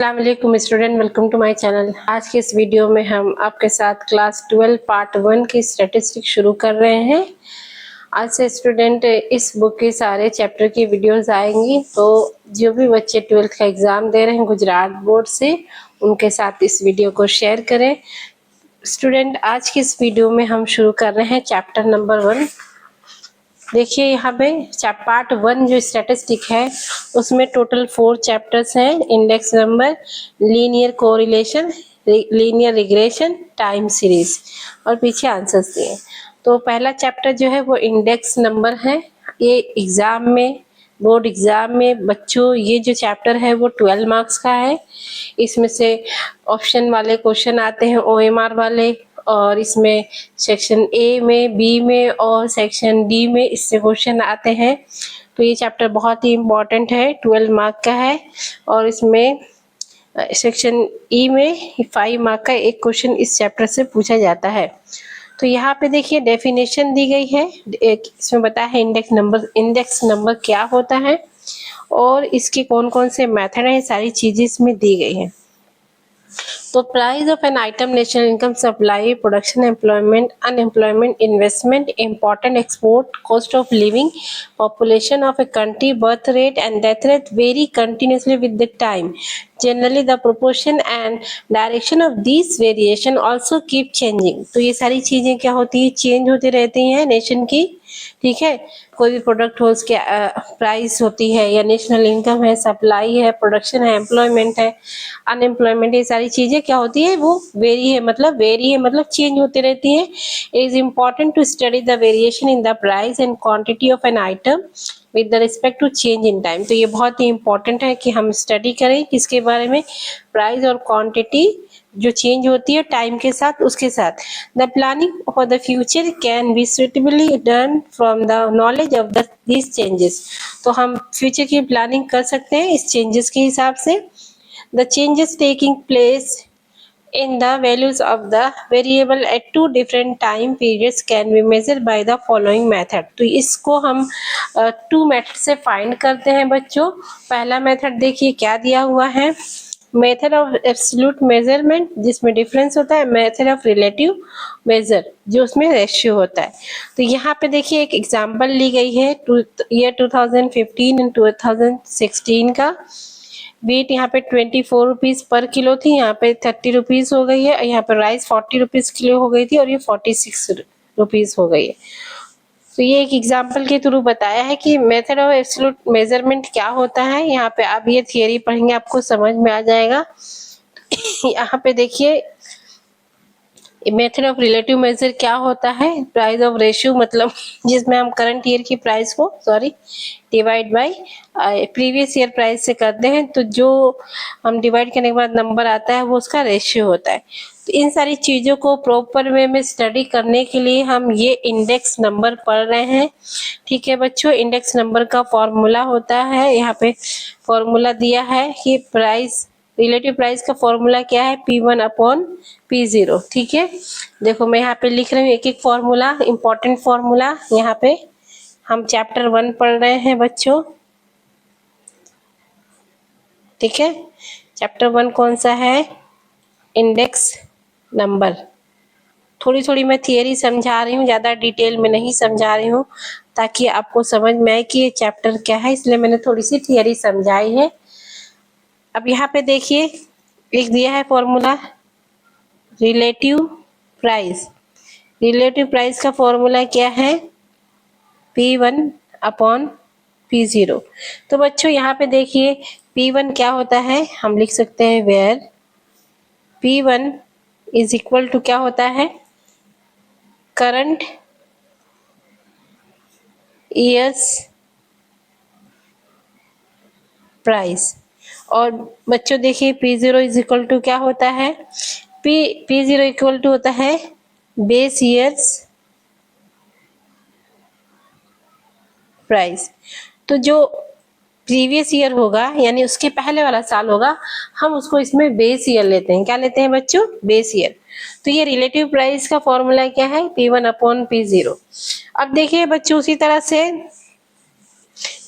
अस्सलामुअलैकुम student, welcome to my channel. आज के इस वीडियो में हम आपके साथ क्लास 12 पार्ट 1 की स्टैटिस्टिक्स शुरू कर रहे हैं। आज से स्टूडेंट इस बुक के सारे चैप्टर की वीडियोस आएंगी, तो जो भी बच्चे 12th का एग्ज़ाम दे रहे हैं गुजरात बोर्ड से, उनके साथ इस वीडियो को शेयर करें। स्टूडेंट, आज की इस वीडियो में हम शुरू कर रहे हैं चैप्टर नंबर 1। देखिए यहाँ पे पार्ट 1 जो स्टैटिस्टिक है उसमें टोटल 4 चैप्टर्स हैं। Index number, linear correlation, linear regression, time series और पीछे आंसर्स दिए। तो पहला चैप्टर जो है वो इंडेक्स नंबर है। ये एग्जाम में, बोर्ड एग्जाम में बच्चों, ये जो चैप्टर है वो 12 मार्क्स का है। इसमें से ऑप्शन वाले क्वेश्चन आते हैं, OMR वाले, और इसमें सेक्शन ए में, बी में और सेक्शन डी में इससे क्वेश्चन आते हैं। तो ये चैप्टर बहुत ही इम्पोर्टेंट है, 12 मार्क का है। और इसमें सेक्शन ई में 5 मार्क का एक क्वेश्चन इस चैप्टर से पूछा जाता है। तो यहाँ पे देखिए डेफिनेशन दी गई है, इसमें बताया है इंडेक्स नंबर क्या होता है और इसके कौन कौन से मेथड है, सारी चीजें इसमें दी गई हैं। तो price of an item, national income, supply, production, employment, unemployment, investment, important export, cost of living, population of a country, birth rate and death rate vary continuously with the time. Generally the proportion and direction of these variation also keep changing. तो ये सारी चीजें क्या होती है, change होती रहती हैं नेशन की। ठीक है, कोई भी प्रोडक्ट हो उसके प्राइस होती है, या नेशनल इनकम है, सप्लाई है, प्रोडक्शन है, एम्प्लॉयमेंट है, अनएम्प्लॉयमेंट, ये सारी चीजें क्या होती है, वो वेरी है मतलब चेंज होती रहती है। It is important to study the variation in the price and quantity of an item with the respect to change in time. तो ये बहुत ही इंपॉर्टेंट है कि हम स्टडी करें किसके बारे में, प्राइस और क्वांटिटी जो चेंज होती है टाइम के साथ, उसके साथ। The planning for the future can be suitably done from the knowledge of these changes. तो हम फ्यूचर की प्लानिंग कर सकते हैं इस चेंजेस के हिसाब से। The changes taking place in the values of the variable at two different time periods can be measured by the following method। तो इसको हम 2 मेथड से फाइंड करते हैं बच्चों। पहला मेथड देखिए क्या दिया हुआ है, मेथड ऑफ एब्सोल्यूट मेजरमेंट जिसमें डिफरेंस होता है, मेथड ऑफ रिलेटिव मेजर जो उसमें रेशियो होता है। तो यहाँ पे देखिए एक एग्जांपल ली गई है ईयर 2015 एंड 2016 का। वीट यहाँ पे 24 रुपीज पर किलो थी, यहाँ पे 30 रुपीज हो गई है। यहाँ पे राइस 40 रुपीज किलो हो गई थी और ये 46 रुपीज हो गई है। तो ये एक एग्जांपल के थ्रू बताया है कि मेथड ऑफ एब्सोल्यूट मेजरमेंट क्या होता है। यहाँ पे आप ये थियरी पढ़ेंगे आपको समझ में आ जाएगा। यहाँ पे देखिए मेथड ऑफ रिलेटिव मेजर क्या होता है, प्राइस ऑफ रेशियो मतलब जिसमें हम करंट ईयर की प्राइस को divide by previous year price से करते हैं। तो जो हम डिवाइड करने के बाद नंबर आता है वो उसका रेशियो होता है। तो इन सारी चीजों को प्रॉपर वे में स्टडी करने के लिए हम ये इंडेक्स नंबर पढ़ रहे हैं। ठीक है बच्चों, इंडेक्स नंबर का फॉर्मूला होता है, यहाँ पे फॉर्मूला दिया है कि प्राइस, रिलेटिव प्राइस का फॉर्मूला क्या है, P1 अपॉन P0। ठीक है, देखो मैं यहाँ पे लिख रही हूँ एक एक फॉर्मूला, इंपॉर्टेंट फॉर्मूला। यहाँ पे हम चैप्टर 1 पढ़ रहे हैं बच्चों। ठीक है, चैप्टर 1 कौन सा है, इंडेक्स नंबर। थोड़ी थोड़ी मैं थियरी समझा रही हूँ, ज्यादा डिटेल में नहीं समझा रही हूँ, ताकि आपको समझ में आए कि ये चैप्टर क्या है, इसलिए मैंने थोड़ी सी थियरी समझाई है। अब यहाँ पे देखिए एक दिया है formula relative price. Relative price का फॉर्मूला क्या है, P1 अपॉन P0। तो बच्चों यहाँ पे देखिए P1 क्या होता है, हम लिख सकते हैं where P1 is equal to क्या होता है, करंट ईयर्स प्राइस। और बच्चों देखिए P0 इज इक्वल टू क्या होता है, P0 इक्वल टू होता है बेस ईयर्स प्राइस। तो जो प्रीवियस ईयर होगा यानी उसके पहले वाला साल होगा, हम उसको इसमें बेस ईयर लेते हैं। क्या लेते हैं बच्चों, बेस ईयर। तो ये रिलेटिव प्राइस का फॉर्मूला क्या है, P1 अपॉन P0। अब देखिए बच्चों उसी तरह से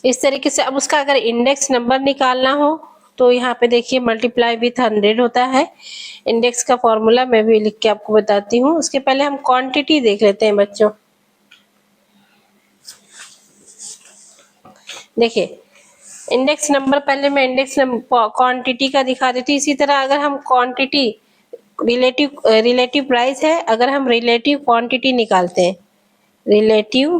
इस तरीके से अब उसका अगर इंडेक्स नंबर निकालना हो तो यहाँ पे देखिए मल्टीप्लाई विथ 100 होता है। इंडेक्स का फॉर्मूला मैं भी लिख के आपको बताती हूँ। उसके पहले हम क्वांटिटी देख लेते हैं बच्चों। देखिए इंडेक्स नंबर, पहले मैं इंडेक्स क्वांटिटी का दिखा देती हूँ। इसी तरह अगर हम क्वांटिटी रिलेटिव प्राइस है, अगर हम रिलेटिव क्वांटिटी निकालते हैं, रिलेटिव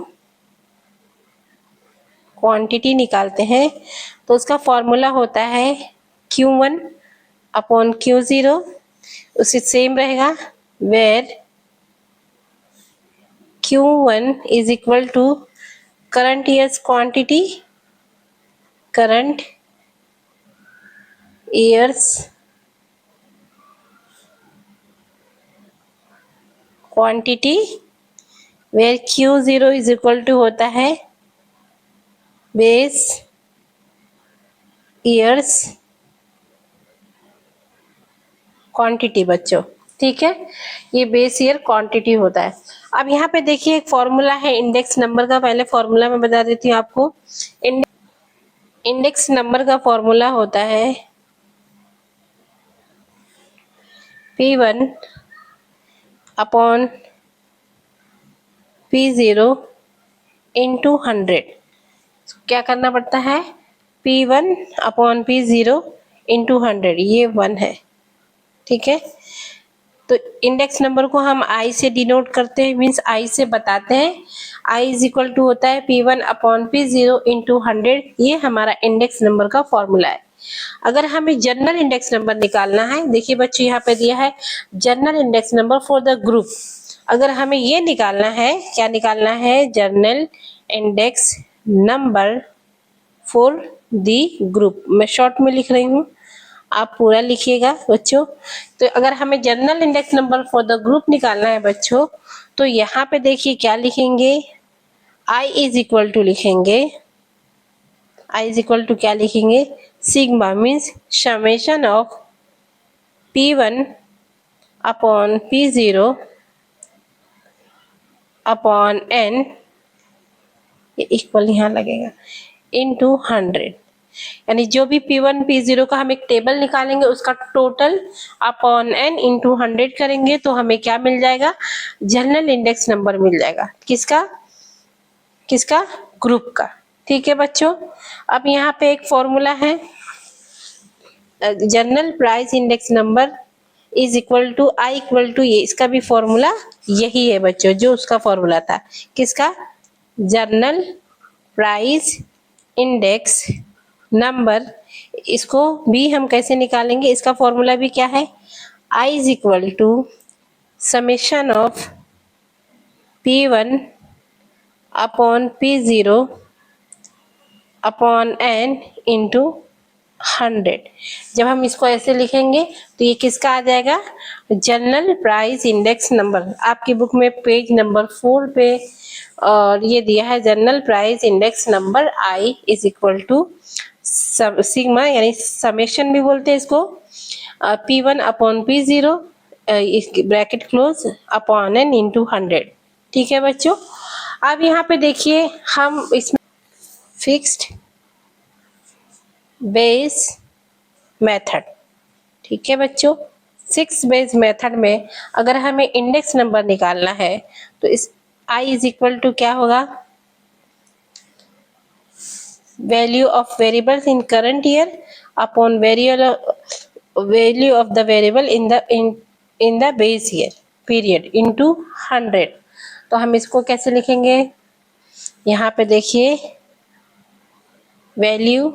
क्वांटिटी निकालते हैं तो उसका फॉर्मूला होता है Q1 अपॉन Q0। उसी सेम रहेगा, where Q1 is equal to current years quantity, current years quantity, where Q0 is equal to होता है बेस ईयर्स क्वांटिटी बच्चों। ठीक है, ये बेस ईयर क्वांटिटी होता है। अब यहाँ पे देखिए एक फॉर्मूला है इंडेक्स नंबर का। पहले फॉर्मूला मैं बता देती हूँ आपको। इंडेक्स नंबर का फॉर्मूला होता है P1 अपॉन P0 इंटू 100। क्या करना पड़ता है, P1 अपॉन P0 इंटू 100, ये 1 है। ठीक है, तो इंडेक्स नंबर को हम आई से डिनोट करते हैं, मीन्स आई से बताते हैं। आई इज इक्वल टू होता है P1 अपॉन P0 इंटू 100। ये हमारा इंडेक्स नंबर का फॉर्मूला है। अगर हमें जनरल इंडेक्स नंबर निकालना है, देखिए बच्चों यहाँ पे दिया है general index number for the group. अगर हमें ये निकालना है, क्या निकालना है, general index number for the group. मैं शॉर्ट में लिख रही हूँ, आप पूरा लिखिएगा बच्चों। तो अगर हमें general index number for the group निकालना है बच्चों, तो यहाँ पे देखिए क्या लिखेंगे, I इज इक्वल टू लिखेंगे, I इज इक्वल टू क्या लिखेंगे, sigma, means summation of P1 upon P0 upon N, ये इक्वल यहाँ लगेगा, इंटू 100। यानी जो भी P1 P0 का हम एक टेबल निकालेंगे उसका टोटल अपॉन n इंटू 100 करेंगे तो हमें क्या मिल जाएगा, जनरल इंडेक्स नंबर मिल जाएगा। किसका, किसका, ग्रुप का। ठीक है बच्चों, अब यहाँ पे एक फॉर्मूला है general price index number is equal to I equal to, ये इसका भी फॉर्मूला यही है बच्चों जो उसका फॉर्मूला था। किसका, जनरल प्राइस इंडेक्स नंबर। इसको भी हम कैसे निकालेंगे, इसका फॉर्मूला भी क्या है, I is equal to summation of P1 upon P0 upon N into 100। जब हम इसको ऐसे लिखेंगे तो ये किसका आ जाएगा, जनरल प्राइस इंडेक्स नंबर। आपकी बुक में पेज नंबर 4 पे और ये दिया है general price index number I is equal to sigma, यानी समेशन भी बोलते हैं इसको, P1 upon P0 bracket close upon N into 100। ठीक है बच्चों, अब यहाँ पे देखिए हम इसमें फिक्स्ड बेस मेथड। ठीक है बच्चों, 6 बेस मेथड में अगर हमें इंडेक्स नंबर निकालना है तो इस I इज इक्वल टू क्या होगा, value of variables in current year upon value of the variable in the base year period into 100। तो हम इसको कैसे लिखेंगे, यहाँ पे देखिए वैल्यू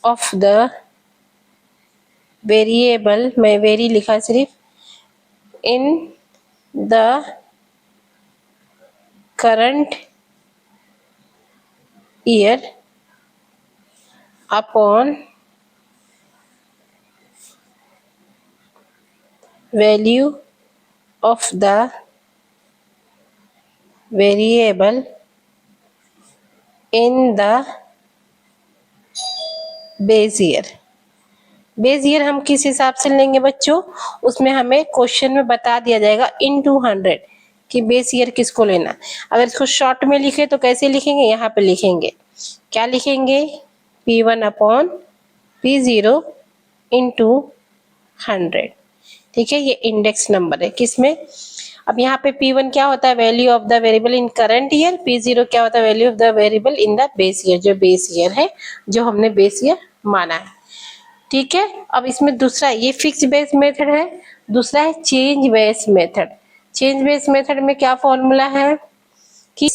ऑफ द वेरिएबल, मैं वेरी लिखा सिर्फ, in the current year upon value of the variable in the base year. Base year हम किस हिसाब से लेंगे बच्चों, उसमें हमें क्वेश्चन में बता दिया जाएगा इनटू 100 कि बेस ईयर किसको लेना। अगर इसको शॉर्ट में लिखे तो कैसे लिखेंगे, यहाँ पे लिखेंगे, क्या लिखेंगे, P1 अपॉन P0 इंटू 100। ठीक है, ये इंडेक्स नंबर है किसमें। अब यहाँ पे P1 क्या होता है, value of the variable in current year. P0 क्या होता है, value of the variable in the base year, जो बेस ईयर है, जो हमने बेस ईयर माना है। ठीक है, अब इसमें दूसरा ये फिक्स बेस मेथड है, दूसरा है change base method. Change base method में क्या फॉर्मूला है कि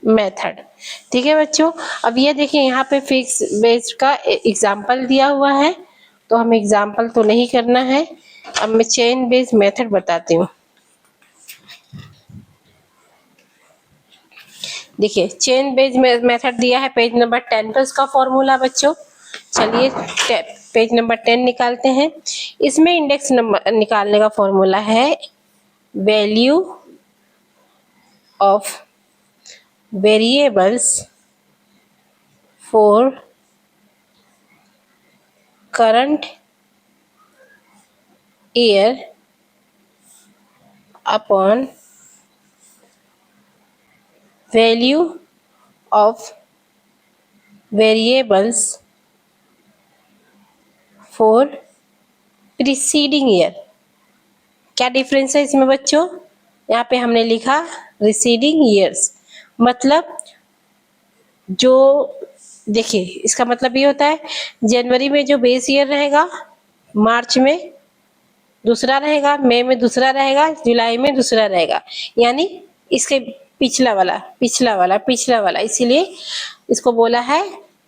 मेथड। ठीक है बच्चों, अब ये देखिए यहाँ पे फिक्स बेस का एग्जाम्पल दिया हुआ है, तो हमें एग्जाम्पल तो नहीं करना है। अब मैं चेंज बेस मेथड बताती हूँ। देखिए चेन बेस मेथड दिया है पेज नंबर 10 पे उसका फॉर्मूला बच्चों। चलिए पेज नंबर 10 निकालते हैं। इसमें इंडेक्स नंबर निकालने का फॉर्मूला है value of variables for current year upon value of variables for preceding year. क्या डिफरेंस है इसमें बच्चों, यहाँ पे हमने लिखा रिसीडिंग ईयर्स, मतलब जो देखिए इसका मतलब ये होता है जनवरी में जो बेस ईयर रहेगा, मार्च में दूसरा रहेगा, मई में दूसरा रहेगा, जुलाई में दूसरा रहेगा, यानी इसके पिछला वाला पिछला वाला पिछला वाला, इसीलिए इसको बोला है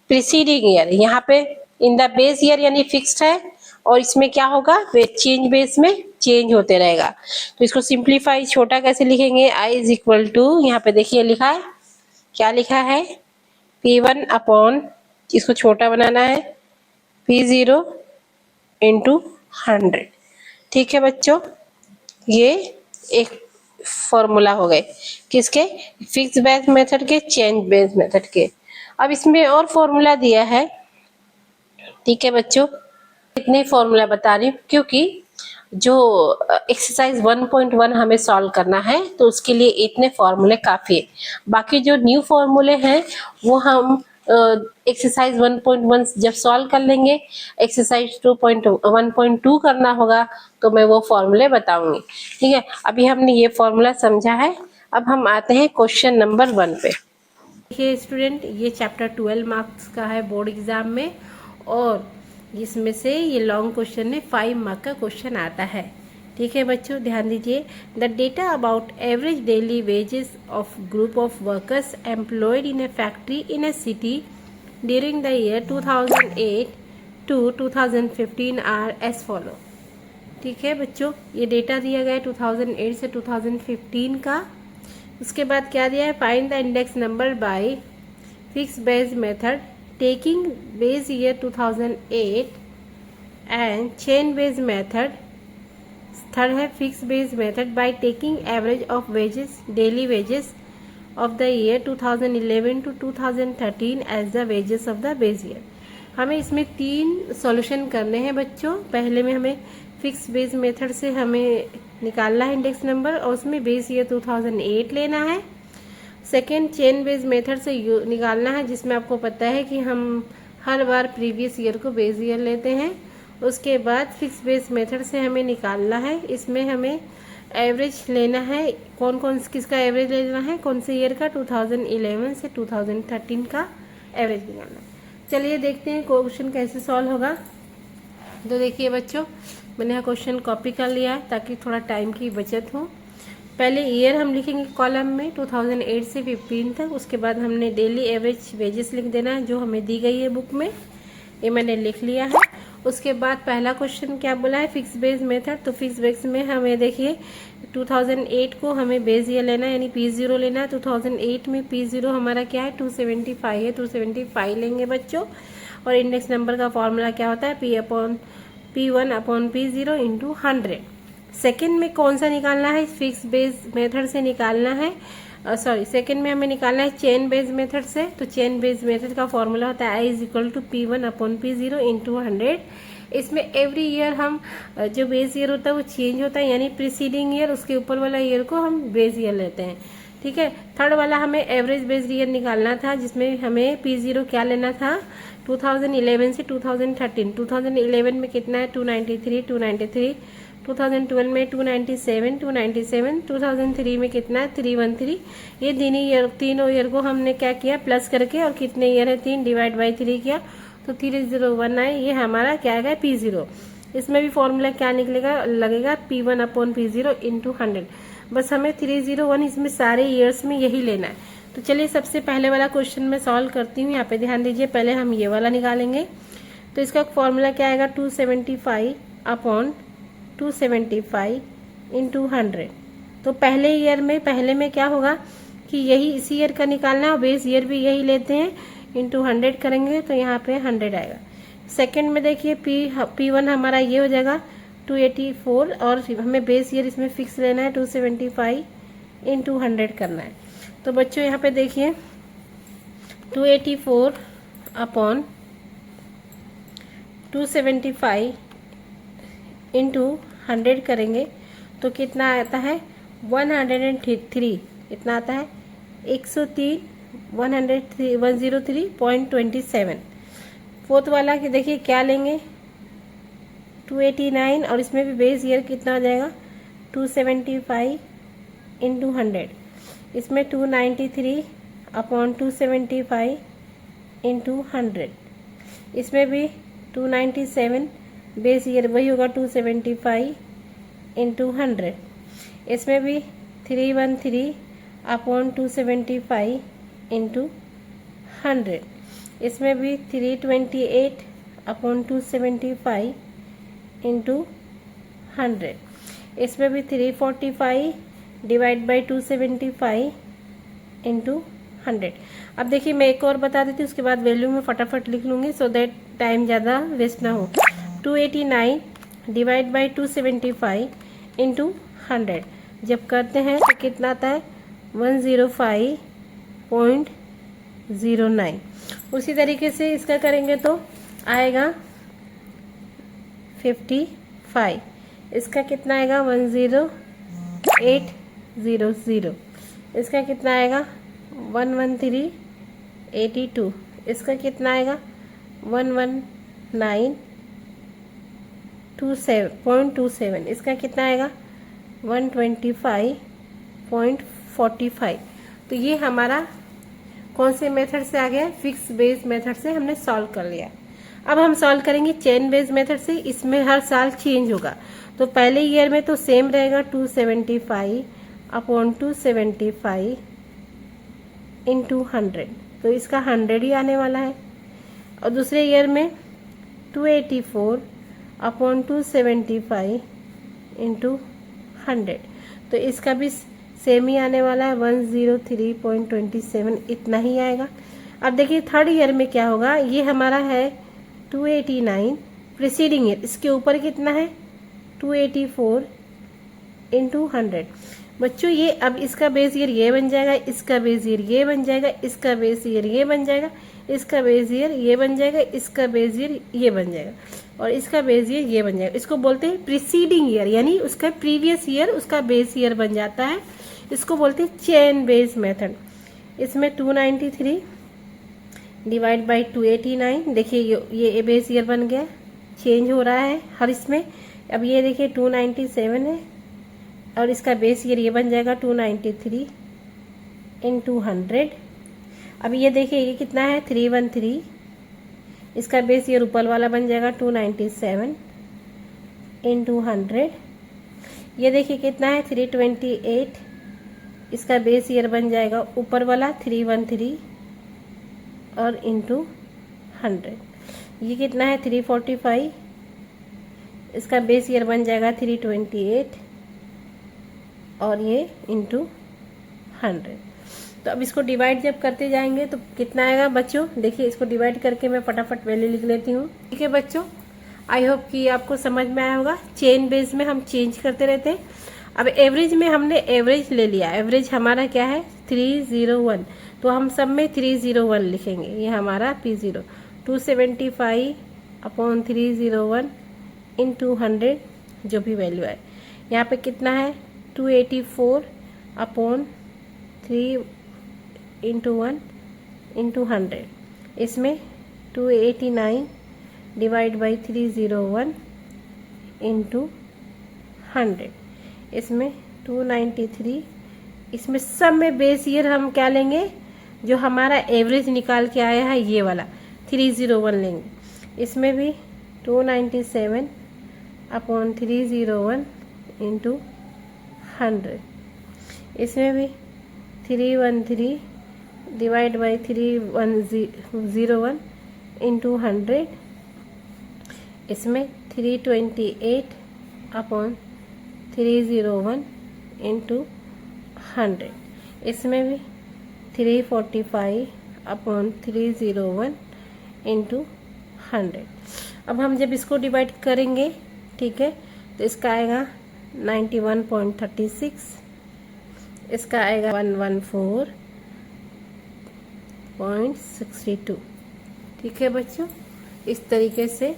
प्रीसीडिंग ईयर। यहाँ पे इन द बेस ईयर यानी फिक्स्ड है, और इसमें क्या होगा, चेंज बेस में चेंज होते रहेगा। तो इसको सिंप्लीफाई छोटा कैसे लिखेंगे, आई इज इक्वल टू, यहाँ पे देखिए लिखा है, क्या लिखा है, P1 अपॉन, इसको छोटा बनाना है, P0 इंटू 100। ठीक है बच्चों, ये एक फॉर्मूला हो गए किसके, फिक्स बेस मेथड के, चेंज बेस मेथड के। अब इसमें और फॉर्मूला दिया है। ठीक है बच्चों, इतने फॉर्मूला बता रही हूँ क्योंकि जो एक्सरसाइज 1.1 हमें सॉल्व करना है तो उसके लिए इतने फॉर्मूले काफी है। बाकी जो न्यू फॉर्मूले हैं वो हम एक्सरसाइज 1.1 जब सॉल्व कर लेंगे, एक्सरसाइज 1.2 करना होगा तो मैं वो फॉर्मूले बताऊंगी। ठीक है, अभी हमने ये फॉर्मूला समझा है, अब हम आते हैं क्वेश्चन नंबर 1 पे। देखिए स्टूडेंट, ये चैप्टर 12 मार्क्स का है बोर्ड एग्जाम में, और इसमें से ये लॉन्ग क्वेश्चन में 5 मार्क का क्वेश्चन आता है। ठीक है बच्चों, ध्यान दीजिए। The data about average daily wages of group of workers employed in a factory in a city during the year 2008 to 2015 are as follow. ठीक है बच्चों, ये डेटा दिया गया है 2008 से 2015 का। उसके बाद क्या दिया है, find the index number by fix base method taking base year 2008 and chain base method। Third है fix base method by taking average of wages daily wages of the year 2011 to 2013 as the wages of the base year। हमें इसमें 3 solution करने हैं बच्चों। पहले में हमें fix base method से हमें निकालना है इंडेक्स नंबर, और उसमें बेस ईयर 2008 लेना है। सेकेंड चेन बेस मेथड से निकालना है, जिसमें आपको पता है कि हम हर बार प्रीवियस ईयर को बेस ईयर लेते हैं। उसके बाद फिक्स बेस मेथड से हमें निकालना है, इसमें हमें एवरेज लेना है, कौन कौन किसका एवरेज लेना है, कौन से ईयर का, 2011 से 2013 का एवरेज निकालना है। चलिए देखते हैं क्वेश्चन कैसे सॉल्व होगा। तो देखिए बच्चों, मैंने यहाँ क्वेश्चन कॉपी कर लिया है ताकि थोड़ा टाइम की बचत हो। पहले ईयर हम लिखेंगे कॉलम में 2008 से 15 तक, उसके बाद हमने डेली एवरेज वेजेस लिख देना है जो हमें दी गई है बुक में, ये मैंने लिख लिया है। उसके बाद पहला क्वेश्चन क्या बोला है, फिक्स बेस मेथड। तो फिक्स बेस में हमें देखिए 2008 को हमें बेस ईयर लेना है, यानी P0 लेना है। 2008 में P0 हमारा क्या है, 275 है, 275 लेंगे बच्चों। और इंडेक्स नंबर का फॉर्मूला क्या होता है, P1 upon P0 into 100। Second में कौन सा निकालना है, फिक्स बेस मेथड से निकालना है, सेकेंड में हमें निकालना है चेन बेस मेथड से। तो चेन बेस मेथड का फॉर्मूला होता है I is equal to P1 upon P0 into 100। इसमें एवरी ईयर हम जो बेस ईयर होता है वो चेंज होता है, यानी प्रीसीडिंग ईयर उसके ऊपर वाला ईयर को हम बेस ईयर लेते हैं। ठीक है। थर्ड वाला हमें एवरेज बेस्ड ईयर निकालना था, जिसमें हमें P0 क्या लेना था, 2011 से 2013। 2011 में कितना है 293, 2012 में 297, 2003 में कितना है 313। ये तीनों ईयर को हमने क्या किया, प्लस करके, और कितने ईयर है 3 डिवाइड बाई 3 किया तो 301 आए। ये हमारा क्या आएगा P0। इसमें भी फॉर्मूला क्या निकलेगा, लगेगा P1 अपॉन P0 इंटू 100। बस हमें 301 इसमें सारे ईयर्स में यही लेना है। तो चलिए सबसे पहले वाला क्वेश्चन मैं सॉल्व करती हूँ। यहाँ पे ध्यान दीजिए, पहले हम ये वाला निकालेंगे। तो इसका फॉर्मूला क्या आएगा, 275 अपॉन 275 इंटू 100। तो पहले ईयर में, पहले में क्या होगा कि यही इसी ईयर का निकालना है, और बेस ईयर भी यही लेते हैं, इंटू 100 करेंगे तो यहाँ पे 100 आएगा। सेकेंड में देखिए P1 हमारा ये हो जाएगा 284, और हमें बेस ईयर इसमें फिक्स लेना है 275 इंटू 100 करना है। तो बच्चों यहाँ पे देखिए 284 अपॉन 275 इंटू 100 करेंगे तो कितना आता है 103। इतना आता है 103.27। फोर्थ वाला कि देखिए क्या लेंगे 289, और इसमें भी बेस ईयर कितना हो जाएगा 275 इंटू 100। इसमें 293 अपॉन 275 इंटू 100। इसमें भी 297, बेस ईयर वही होगा 275 इंटू 100। इसमें भी 313 अपॉन 275 इंटू 100। इसमें भी 328 अपॉन 275 इंटू 100। इसमें भी 345 डिवाइड बाई 275 इंटू 100। अब देखिए मैं एक और बता देती हूँ, उसके बाद वैल्यू में फटाफट लिख लूँगी सो दैट टाइम ज़्यादा वेस्ट ना हो। 289 डिवाइड बाई 275 इंटू 100 जब करते हैं तो कितना आता है 105.09। उसी तरीके से इसका करेंगे तो आएगा 55। इसका कितना आएगा 10800। इसका कितना आएगा 11382। इसका कितना आएगा 119.27। इसका कितना आएगा 125.45। तो ये हमारा कौन से मेथड से आ गया, फिक्स बेस मेथड से हमने सॉल्व कर लिया। अब हम सॉल्व करेंगे चेन बेस मेथड से। इसमें हर साल चेंज होगा, तो पहले ईयर में तो सेम रहेगा 275 अपॉन 275 इंटू 100, तो इसका 100 ही आने वाला है। और दूसरे ईयर में 284 अपॉन 275 इंटू 100, तो इसका भी सेम ही आने वाला है 103.27। इतना ही आएगा। अब देखिए थर्ड ईयर में क्या होगा, ये हमारा है 289 प्रीसीडिंग ईयर, इसके ऊपर कितना है 284 इंटू 100। बच्चों ये अब इसका बेस ईयर ये बन जाएगा, इसका बेस ईयर ये बन जाएगा, इसका बेस ईयर ये बन जाएगा, इसका बेस ईयर ये बन जाएगा, इसका बेस ईयर ये बन जाएगा, और इसका बेस ईयर ये बन जाएगा। इसको बोलते हैं प्रीसीडिंग ईयर, यानी उसका प्रीवियस ईयर उसका बेस ईयर बन जाता है। इसको बोलते हैं चेन बेस मेथड। इसमें 293 डिवाइड बाई 289, देखिए ये बेस ईयर बन गया, चेंज हो रहा है हर इसमें। अब ये देखिए 297 है, और इसका बेस ईयर ये बन जाएगा 293 इंटू 100। अब ये देखिए ये कितना है 313, इसका बेस ईयर ऊपर वाला बन जाएगा 297 इंटू 100। ये देखिए कितना है 328, इसका बेस ईयर बन जाएगा ऊपर वाला 313 और इंटू 100। ये कितना है 345, इसका बेस ईयर बन जाएगा 328 और ये इंटू 100। तो अब इसको डिवाइड जब करते जाएंगे तो कितना आएगा बच्चों, देखिए इसको डिवाइड करके मैं फटाफट वैल्यू लिख लेती हूँ। ठीक है बच्चों, आई होप कि आपको समझ में आया होगा। चेन बेस में हम चेंज करते रहते हैं। अब एवरेज में हमने एवरेज ले लिया, एवरेज हमारा क्या है 301, तो हम सब में 301 लिखेंगे। ये हमारा P0 275 अपॉन 301 इंटू 100 जो भी वैल्यू आए। यहाँ पे कितना है 284 अपॉन 3 इंटू 1 इंटू 100, इसमें 289 डिवाइड बाई 301 इंटू 100, इसमें 293, इसमें सब में बेस ईयर हम क्या लेंगे, जो हमारा एवरेज निकाल के आया है ये वाला 301 लेंगे। इसमें भी 297 अपॉन 301 इंटू 100, इसमें भी 313 डिवाइड बाई 301 इंटू 100, इसमें 328 अपॉन 301 इंटू 100, इसमें भी 345 अपॉन 301 इंटू 100। अब हम जब इसको डिवाइड करेंगे, ठीक है, तो इसका आएगा 91.36, इसका आएगा 114.62। ठीक है बच्चों, इस तरीके से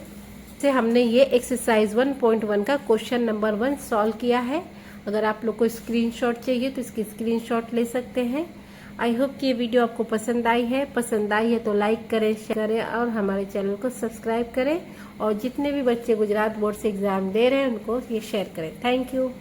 हमने ये एक्सरसाइज 1.1 का क्वेश्चन नंबर 1 सॉल्व किया है। अगर आप लोग को स्क्रीनशॉट चाहिए तो इसकी स्क्रीनशॉट ले सकते हैं। आई होप कि ये वीडियो आपको पसंद आई है। पसंद आई है तो लाइक करें, शेयर करें और हमारे चैनल को सब्सक्राइब करें। और जितने भी बच्चे गुजरात बोर्ड से एग्जाम दे रहे हैं उनको ये शेयर करें। Thank you.